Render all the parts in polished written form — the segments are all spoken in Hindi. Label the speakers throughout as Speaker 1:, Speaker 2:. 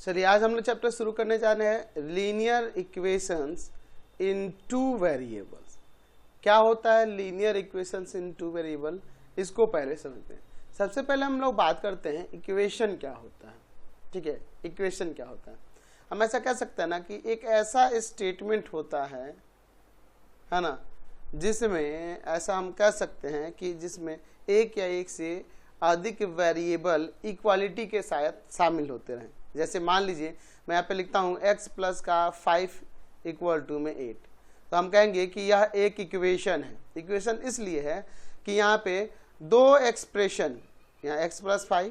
Speaker 1: चलिए आज हम लोग चैप्टर शुरू करने जा रहे हैं लीनियर इक्वेशंस इन टू वेरिएबल्स। क्या होता है लीनियर इक्वेशंस इन टू वेरिएबल, इसको पहले समझते हैं। सबसे पहले हम लोग बात करते हैं इक्वेशन क्या होता है। ठीक है, इक्वेशन क्या होता है। हम ऐसा कह सकते हैं ना कि एक ऐसा स्टेटमेंट होता है ना, जिसमें ऐसा हम कह सकते हैं कि जिसमें एक या एक से अधिक वेरिएबल इक्वालिटी के साथ शामिल होते रहें। जैसे मान लीजिए मैं यहाँ पे लिखता हूँ x प्लस का 5 इक्वल टू में 8, तो हम कहेंगे कि यह एक इक्वेशन है। इक्वेशन इसलिए है कि यहाँ पे दो एक्सप्रेशन, यहाँ x प्लस 5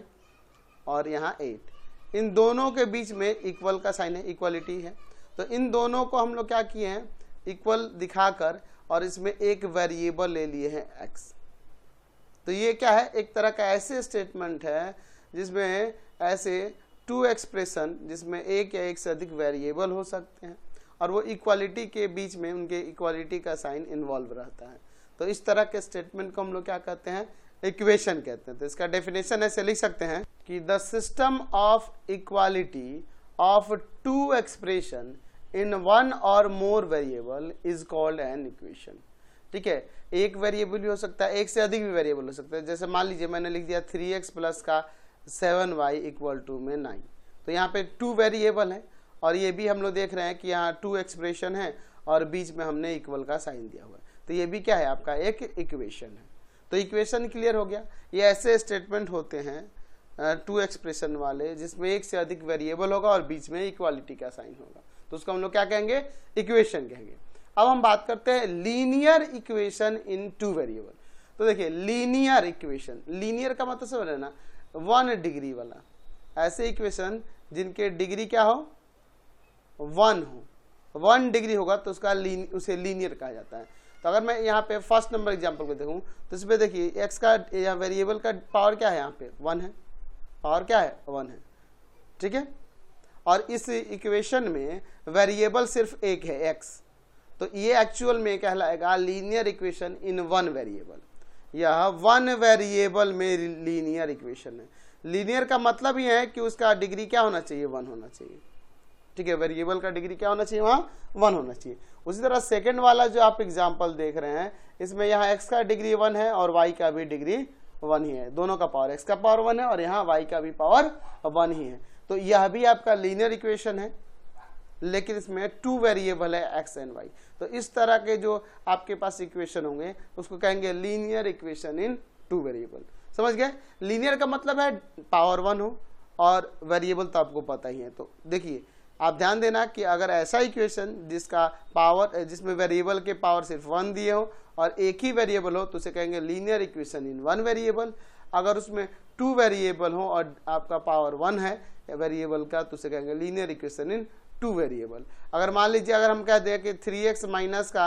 Speaker 1: और यहाँ 8, इन दोनों के बीच में इक्वल का साइन है, इक्वलिटी है। तो इन दोनों को हम लोग क्या किए हैं, इक्वल दिखाकर, और इसमें एक वेरिएबल ले लिए हैं x। तो ये क्या है, एक तरह का ऐसे स्टेटमेंट है जिसमें ऐसे टू एक्सप्रेशन, जिसमें एक या एक से अधिक वेरिएबल हो सकते हैं और वो इक्वालिटी के बीच में उनके इक्वालिटी का साइन इन्वॉल्व रहता है। तो इस तरह के स्टेटमेंट को हम लोग क्या कहते हैं, इक्वेशन कहते हैं। तो इसका डेफिनेशन ऐसे लिख सकते हैं कि the system of equality of two expression in one or more variable is called an equation. ठीक है, एक वेरिएबल भी हो सकता है, एक से अधिक भी वेरिएबल हो सकता है। जैसे मान लीजिए मैंने लिख दिया 3x प्लस का 7y इक्वल टू में 9, तो यहाँ पे टू वेरिएबल है और ये भी हम लोग देख रहे हैं कि यहाँ टू एक्सप्रेशन है और बीच में हमने इक्वल का साइन दिया हुआ है। तो ये भी क्या है, आपका एक इक्वेशन है। तो इक्वेशन क्लियर हो गया। ये ऐसे स्टेटमेंट होते हैं टू एक्सप्रेशन वाले जिसमें एक से अधिक वेरिएबल होगा और बीच में इक्वालिटी का साइन होगा, तो उसको हम लोग क्या कहेंगे, इक्वेशन कहेंगे। अब हम बात करते हैं linear equation in two variable. तो देखिए लीनियर इक्वेशन, लीनियर का मतलब समझ रहे ना, 1 डिग्री वाला, ऐसे इक्वेशन जिनके डिग्री क्या हो, 1 हो, 1 डिग्री होगा तो उसका उसे लीनियर कहा जाता है। तो अगर मैं यहाँ पे फर्स्ट नंबर एग्जांपल को देखूं तो इसमें देखिए x का या वेरिएबल का पावर क्या है, यहाँ पे 1 है, पावर क्या है, 1 है। ठीक है, और इस इक्वेशन में वेरिएबल सिर्फ एक है, x। तो ये एक्चुअल में कहलाएगा linear equation in one variable. यह वन वेरिएबल में लीनियर इक्वेशन है। लीनियर का मतलब ये है कि उसका डिग्री क्या होना चाहिए, 1 होना चाहिए। ठीक है, वेरिएबल का डिग्री क्या होना चाहिए, वहाँ 1 होना चाहिए। उसी तरह सेकंड वाला जो आप एग्जांपल देख रहे हैं, इसमें यहाँ x का डिग्री 1 है और y का भी डिग्री 1 ही है। दोनों का पावर, x का पावर 1 है और यहाँ y का भी पावर 1 ही है। तो यह भी आपका लीनियर इक्वेशन है, लेकिन इसमें टू वेरिएबल है x एंड y। तो इस तरह के जो आपके पास इक्वेशन होंगे उसको कहेंगे linear equation in two variable. समझ गए, लीनियर का मतलब है पावर 1 हो और वेरिएबल तो आपको पता ही है। तो देखिए आप ध्यान देना कि अगर ऐसा इक्वेशन जिसका पावर, जिसमें वेरिएबल के पावर सिर्फ 1 दिए हो और एक ही वेरिएबल हो तो उसे कहेंगे linear equation in one variable. अगर उसमें टू वेरिएबल हो और आपका पावर 1 है वेरिएबल का तो उसे कहेंगे linear equation in two variable. अगर मान लीजिए अगर हम कह दें कि 3x माइनस का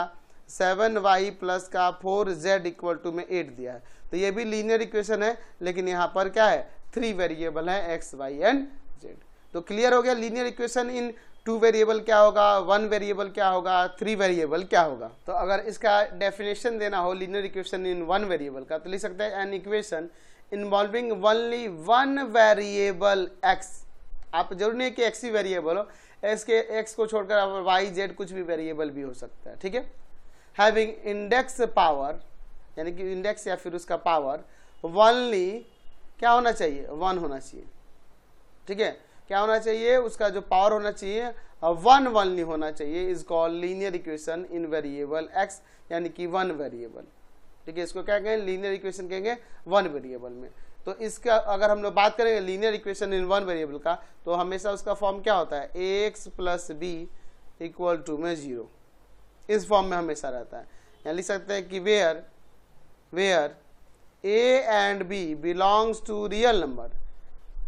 Speaker 1: 7y प्लस का 4z इक्वल टू में 8 दिया है, तो ये भी लीनियर इक्वेशन है, लेकिन यहाँ पर क्या है, 3 वेरिएबल है x, y एंड z। तो क्लियर हो गया, linear equation in two variable क्या होगा, 1 वेरिएबल क्या होगा, 3 वेरिएबल क्या होगा। तो अगर इसका डेफिनेशन देना हो लीनियर इक्वेशन इन 1 वेरिएबल का, तो लिख सकते हैं an equation involving only 1 variable x। आप जरूर नहीं कि x ही वेरिएबल हो, x को छोड़कर y z कुछ भी वेरिएबल भी हो सकता है। ठीक है, हैविंग इंडेक्स पावर, यानी कि इंडेक्स या फिर उसका पावर ओनली क्या होना चाहिए, 1 होना चाहिए। ठीक है, क्या होना चाहिए, उसका जो पावर होना चाहिए 1 ओनली होना चाहिए, is called linear equation in variable x, यानी कि 1 वेरिएबल। ठीक है, इसको क्या कहेंगे, लीनियर इक्वेशन कहेंगे 1 वेरिएबल में। तो इसका अगर हम लोग बात करेंगे लीनियर इक्वेशन इन 1 वेरिएबल का, तो हमेशा उसका फॉर्म क्या होता है, ax plus b equal to में 0, इस फॉर्म में हमेशा रहता है। यहाँ लिख सकते हैं कि where a and b belongs to real number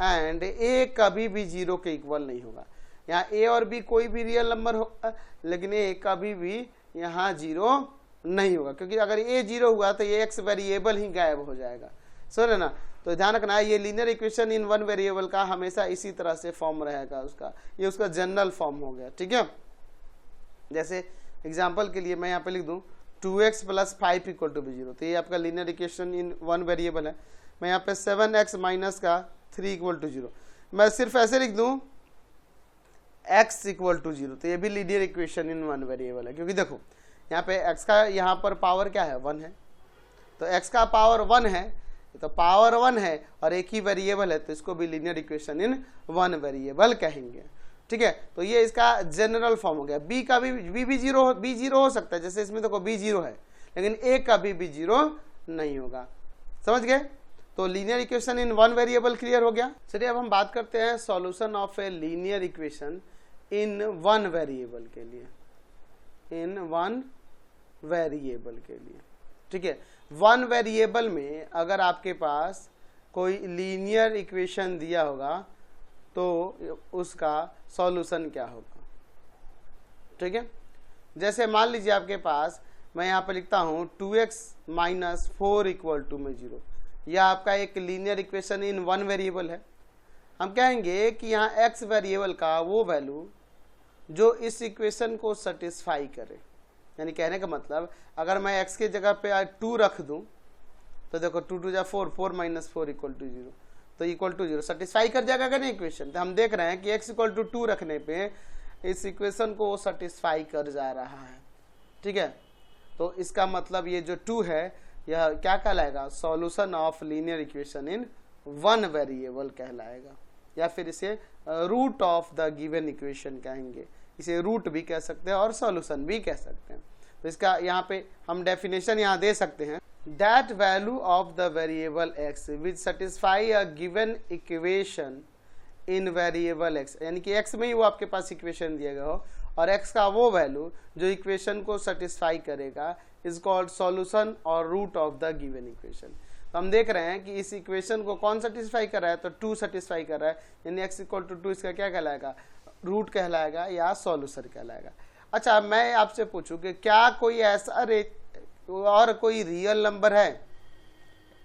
Speaker 1: and a कभी भी 0 के इक्वल नहीं होगा। यहाँ a और b कोई भी रियल नंबर होगा, लेकिन a कभी भी यहाँ 0 नहीं होगा, क्योंकि अगर a 0 हुआ तो ये x वेरिएबल ही गायब हो जाएगा। सुन ना, तो ध्यान रखना है, ये लीनियर इक्वेशन इन 1 वेरिएबल का हमेशा इसी तरह से फॉर्म रहेगा उसका, ये उसका जनरल फॉर्म हो गया। ठीक है, जैसे एग्जांपल के लिए मैं यहाँ पे लिख दूं 2x प्लस 5 इक्वल टू 0, तो ये आपका लीनियर इक्वेशन इन 1 वेरिएबल है। मैं यहाँ पे 7x माइनस का 3 इक्वल टू 0, मैं सिर्फ ऐसे लिख दूं x इक्वल टू 0, तो ये भी linear equation in one variable है, क्योंकि देखो यहाँ पे x का यहाँ पर पावर क्या है 1 है, तो x का पावर 1 है, तो पावर 1 है और एक ही वेरिएबल है, तो इसको भी linear equation in one variable कहेंगे। ठीक है, तो ये इसका जनरल फॉर्म हो गया। b का भी जीरो हो सकता है, जैसे इसमें देखो b 0 है, लेकिन a का भी 0 नहीं होगा। समझ गए? तो linear equation in one variable clear हो गया। चलिए अब हम बात करते हैं solution of a linear equation in one variable के लिए, इन वन वेरिएबल के लिए। ठीक है, वन वेरिएबल में अगर आपके पास कोई लीनियर इक्वेशन दिया होगा तो उसका सॉल्यूशन क्या होगा। ठीक है, जैसे मान लीजिए आपके पास, मैं यहाँ पर लिखता हूँ 2x माइनस 4 इक्वल टू में 0, यह आपका एक linear equation in one variable है। हम कहेंगे कि यहाँ x वेरिएबल का वो वैल्यू जो इस इक्वेशन को सेटिस्फाई करे, यानी कहने का मतलब अगर मैं x के जगह पे 2 रख दूं तो देखो 2 2 जा 4, 4 माइनस 4 इक्वल टू 0, तो इक्वल टू 0 सेटिस्फाई कर जाएगा क्या नहीं इक्वेशन। तो हम देख रहे हैं कि x इक्वल टू 2 रखने पे इस इक्वेशन को सेटिस्फाई कर जा रहा है। ठीक है, तो इसका मतलब ये जो 2 है यह क्या कहलाएगा, solution of linear equation in one variable कहलाएगा, या फिर इसे root of the given equation कहेंगे। इसे रूट भी कह सकते हैं और सॉल्यूशन भी कह सकते हैं। तो इसका यहाँ पे हम डेफिनेशन यहाँ दे सकते हैं, that value of the variable x which satisfy a given equation in variable x, यानी कि x में ही वो आपके पास इक्वेशन दिया गया हो और x का वो वैल्यू जो इक्वेशन को सेटिस्फाई करेगा इज कॉल्ड सॉल्यूशन और root of the given equation. तो हम देख रहे हैं कि इस इक्वेशन को कौन सेटिस्फाई कर रहा है, तो 2 सेटिस्फाई कर रहा है, यानी x इक्वल टू 2 इसका क्या कहलाएगा, रूट कहलाएगा या सॉल्यूशन कहलाएगा। अच्छा, मैं आपसे पूछूं कि क्या कोई ऐसा और कोई रियल नंबर है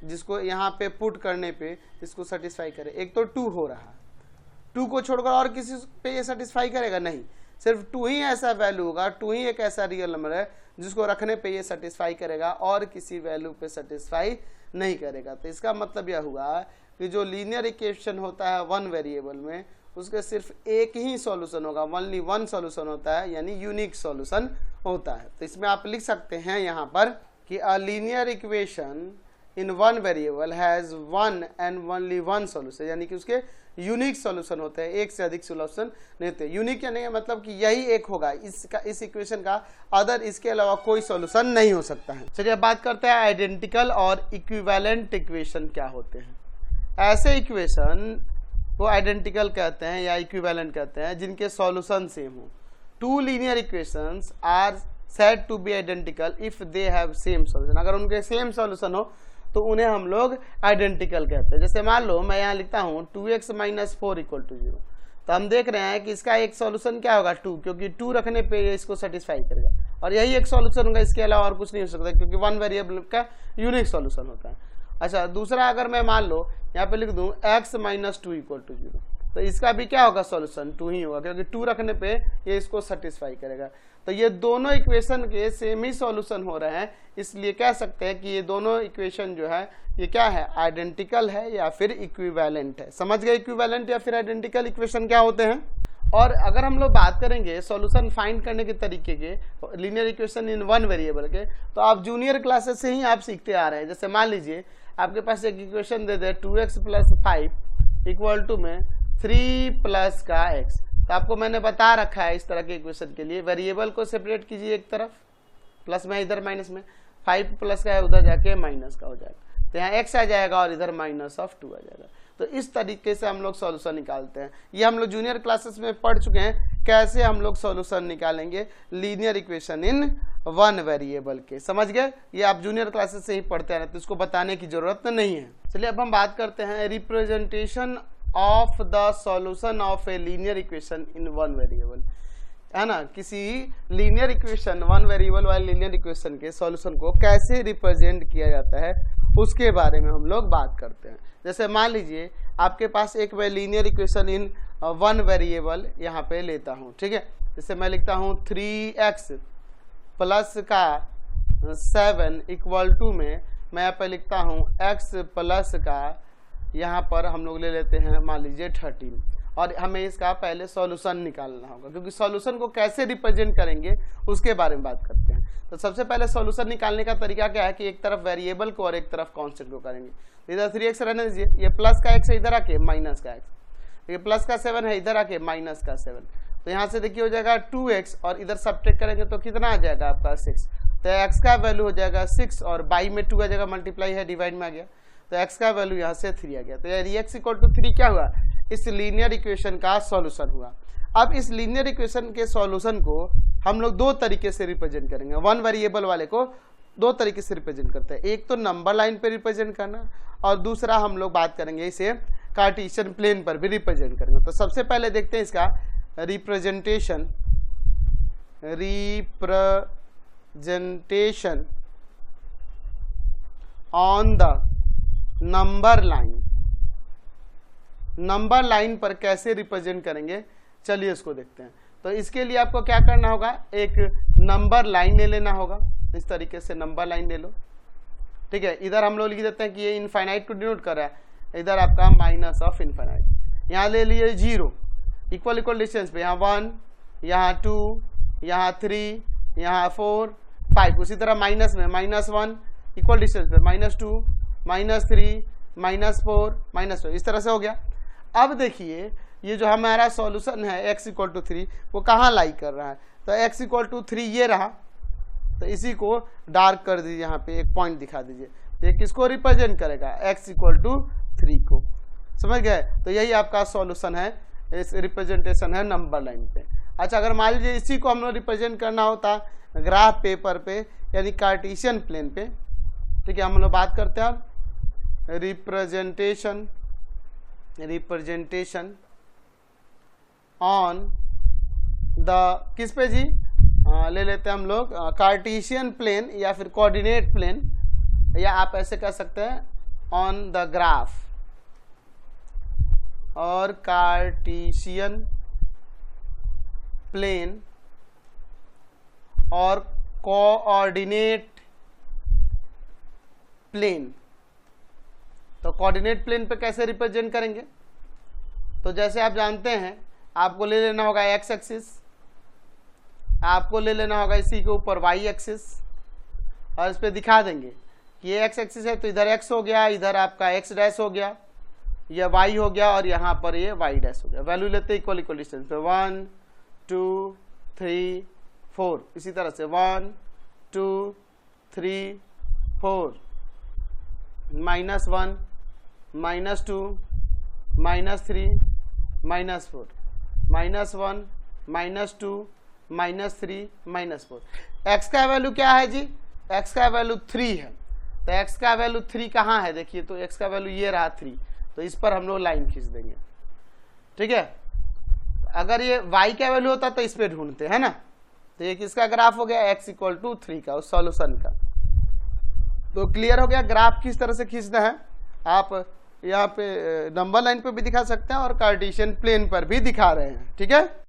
Speaker 1: जिसको यहाँ पे पुट करने पे इसको सेटिस्फाई करे। एक तो 2 हो रहा है, 2 को छोड़कर और किसी पे ये सेटिस्फाई करेगा नहीं, सिर्फ 2 ही ऐसा वैल्यू होगा, 2 ही एक ऐसा रियल नंबर है जिसको रखने पे ये सेटिस्फाई करेगा और किसी वैल्यू पे सेटिस्फाई नहीं करेगा। तो इसका मतलब यह हुआ कि जो लीनियर इक्वेशन होता है वन वेरिएबल में उसके सिर्फ एक ही सॉल्यूशन होगा, ओनली वन सॉल्यूशन होता है, यानी यूनिक सॉल्यूशन होता है। तो इसमें आप लिख सकते हैं यहाँ पर कि a linear equation in one variable has one and only one solution, यानी कि उसके यूनिक सॉल्यूशन होते हैं, एक से अधिक सॉल्यूशन नहीं होते। यूनिक यानी मतलब कि यही एक होगा इसका, इस इक्वेशन का, अदर इसके अलावा कोई सॉल्यूशन नहीं हो सकता है। चलिए अब बात करते हैं आइडेंटिकल और इक्विवेलेंट इक्वेशन क्या होते हैं। ऐसे इक्वेशन को आइडेंटिकल कहते हैं या इक्विवेलेंट कहते हैं जिनके सॉल्यूशन सेम हो। To linear equations are said to be identical if they have same solution, अगर उनके सेम सॉल्यूशन हो तो उन्हें हम लोग आइडेंटिकल कहते हैं। जैसे मान लो मैं यहाँ लिखता हूँ 2x माइनस 4 इक्वल टू 0, तो हम देख रहे हैं कि इसका एक सॉल्यूशन क्या होगा 2, क्योंकि 2 रखने पे ये इसको सेटिस्फाई करेगा, और यही एक सॉल्यूशन होगा, इसके अलावा और कुछ नहीं हो सकता, क्योंकि वन वेरिएबल का यूनिक सॉल्यूशन होता है। अच्छा, दूसरा अगर मैं मान लो यहाँ पे लिख दूँ x माइनस 2 इक्वल टू 0, तो इसका भी क्या होगा सॉल्यूशन 2 ही होगा, क्योंकि 2 रखने पे ये इसको सेटिस्फाई करेगा। तो ये दोनों इक्वेशन के सेम ही सॉल्यूशन हो रहे हैं, इसलिए कह सकते हैं कि ये दोनों इक्वेशन जो है ये क्या है, आइडेंटिकल है या फिर इक्विवेलेंट है। समझ गए इक्विवेलेंट या फिर आइडेंटिकल इक्वेशन क्या होते हैं। और अगर हम लोग बात करेंगे सॉल्यूशन फाइंड करने के तरीके के linear equation in one variable के, तो आप जूनियर क्लासेस से ही आप सीखते आ रहे हैं। जैसे मान लीजिए आपके पास एक equation they they 2x plus 5 equal to में 3 प्लस का x, तो आपको मैंने बता रखा है इस तरह के इक्वेशन के लिए वेरिएबल को सेपरेट कीजिए, एक तरफ प्लस में इधर माइनस में, 5 प्लस का है उधर जाके माइनस का हो जाएगा, तो यहाँ x आ जाएगा और इधर माइनस ऑफ 2 आ जाएगा। तो इस तरीके से हम लोग सॉल्यूशन निकालते हैं। ये हम लोग जूनियर क्लासेस में पढ़ चुके हैं कैसे हम लोग सॉल्यूशन निकालेंगे linear equation in one variable के, समझ गए। ये आप जूनियर क्लासेस से ही पढ़ते हैं, तो इसको बताने की जरूरत नहीं है। चलिए अब हम बात करते हैं representation of the solution of a linear equation in one variable, है ना। किसी लीनियर इक्वेशन वन वेरिएबल वाले लीनियर इक्वेशन के सॉल्यूशन को कैसे रिप्रेजेंट किया जाता है उसके बारे में हम लोग बात करते हैं। जैसे मान लीजिए आपके पास एक मैं linear equation in one variable यहाँ पे लेता हूँ, ठीक है। जैसे मैं लिखता हूँ 3x प्लस का 7 इक्वल टू में मैं यहाँ पे लिखता हूँ x प्लस का, यहाँ पर हम लोग ले लेते हैं मान लीजिए 13, और हमें इसका पहले सॉल्यूशन निकालना होगा, क्योंकि सॉल्यूशन को कैसे रिप्रेजेंट करेंगे उसके बारे में बात करते हैं। तो सबसे पहले सॉल्यूशन निकालने का तरीका क्या है कि एक तरफ वेरिएबल को और एक तरफ कांस्टेंट को करेंगे। तो इधर 3x रहने दीजिए, ये प्लस का x है इधर आके माइनस का x, ये प्लस का 7 है इधर आके माइनस का 7। तो यहाँ से देखिए हो जाएगा 2x और इधर सब्ट्रैक्ट करेंगे तो कितना आ जाएगा आपका 6। तो x का वैल्यू हो जाएगा 6 और बाई में 2 आ जाएगा, मल्टीप्लाई है डिवाइड में आ गया, तो x का वैल्यू यहाँ से 3 आ गया। तो यार x इक्वल टू 3 क्या हुआ, इस लीनियर इक्वेशन का सॉल्यूशन हुआ। अब इस लीनियर इक्वेशन के सॉल्यूशन को हम लोग दो तरीके से रिप्रेजेंट करेंगे। वन वेरिएबल वाले को दो तरीके से रिप्रेजेंट करते हैं, एक तो नंबर लाइन पे रिप्रेजेंट करना और दूसरा हम लोग बात करेंगे इसे कार्टेशियन प्लेन पर भी रिप्रेजेंट करेंगे। तो सबसे पहले देखते हैं इसका representation on the number line. Number line पर कैसे रिप्रेजेंट करेंगे, चलिए इसको देखते हैं। तो इसके लिए आपको क्या करना होगा, एक नंबर लाइन ले लेना होगा, इस तरीके से नंबर लाइन ले लो, ठीक है। इधर हम लोग लिख देते हैं कि ये इनफाइनाइट को डिनोट कर रहा है, इधर आपका माइनस ऑफ इनफाइनाइट। यहाँ ले लिए 0 इक्वल इक्वल डिस्टेंस पे, यहाँ 1, यहाँ 2, यहाँ 3, यहाँ 4, 5। उसी तरह माइनस में -1 इक्वल डिस्टेंस पे -2, -3, -4, -2, इस तरह से हो गया। अब देखिए ये जो हमारा सॉल्यूशन है x इक्वल टू 3 वो कहाँ लाई कर रहा है, तो x इक्वल टू 3 ये रहा, तो इसी को डार्क कर दीजिए, यहाँ पे एक पॉइंट दिखा दीजिए, ये किसको रिप्रेजेंट करेगा, x इक्वल टू 3 को, समझ गए। तो यही आपका सॉल्यूशन है, इस रिप्रेजेंटेशन है नंबर लाइन पे। अच्छा, अगर मान लीजिए इसी को हम लोग रिप्रेजेंट करना होता ग्राफ पेपर पे यानी कार्टेशियन प्लेन पे, ठीक है, हम लोग बात करते हैं अब रिप्रेजेंटेशन ऑन द किस पे जी, ले लेते हैं हम लोग कार्टेशियन प्लेन या फिर कोऑर्डिनेट प्लेन, या आप ऐसे कह सकते हैं ऑन द ग्राफ और कार्टेशियन प्लेन और कोऑर्डिनेट प्लेन। तो कोऑर्डिनेट प्लेन पे कैसे रिप्रेजेंट करेंगे, तो जैसे आप जानते हैं आपको ले लेना होगा x एक्सिस, आपको ले लेना होगा इसी के ऊपर y एक्सिस, और इस पे दिखा देंगे कि ये x एक्सिस है तो इधर x हो गया, इधर आपका x डैश हो गया, ये y हो गया और यहाँ पर ये y डैश हो गया। वैल्यू लेते हैं इक्वल इक्वल डिस्टेंस पे 1 2 3 4, इसी तरह से 1 2 3 4, -1 -2 -3 -4, -1 -2 -3 -4। x का वैल्यू क्या है जी, x का वैल्यू 3 है, तो x का वैल्यू 3 कहाँ है, देखिए तो x का वैल्यू ये रहा 3, तो इस पर हम लोग लाइन खींच देंगे, ठीक है। अगर ये y का वैल्यू होता तो इस पे ढूंढते हैं ना, तो ये किसका ग्राफ हो गया, x इक्वल टू 3 का, उस सॉल्यूशन का। तो क्लियर हो गया ग्राफ किस तरह से खींचना है। आप यहाँ पे नंबर लाइन पे भी दिखा सकते हैं और कार्टेशियन प्लेन पर भी दिखा रहे हैं, ठीक है।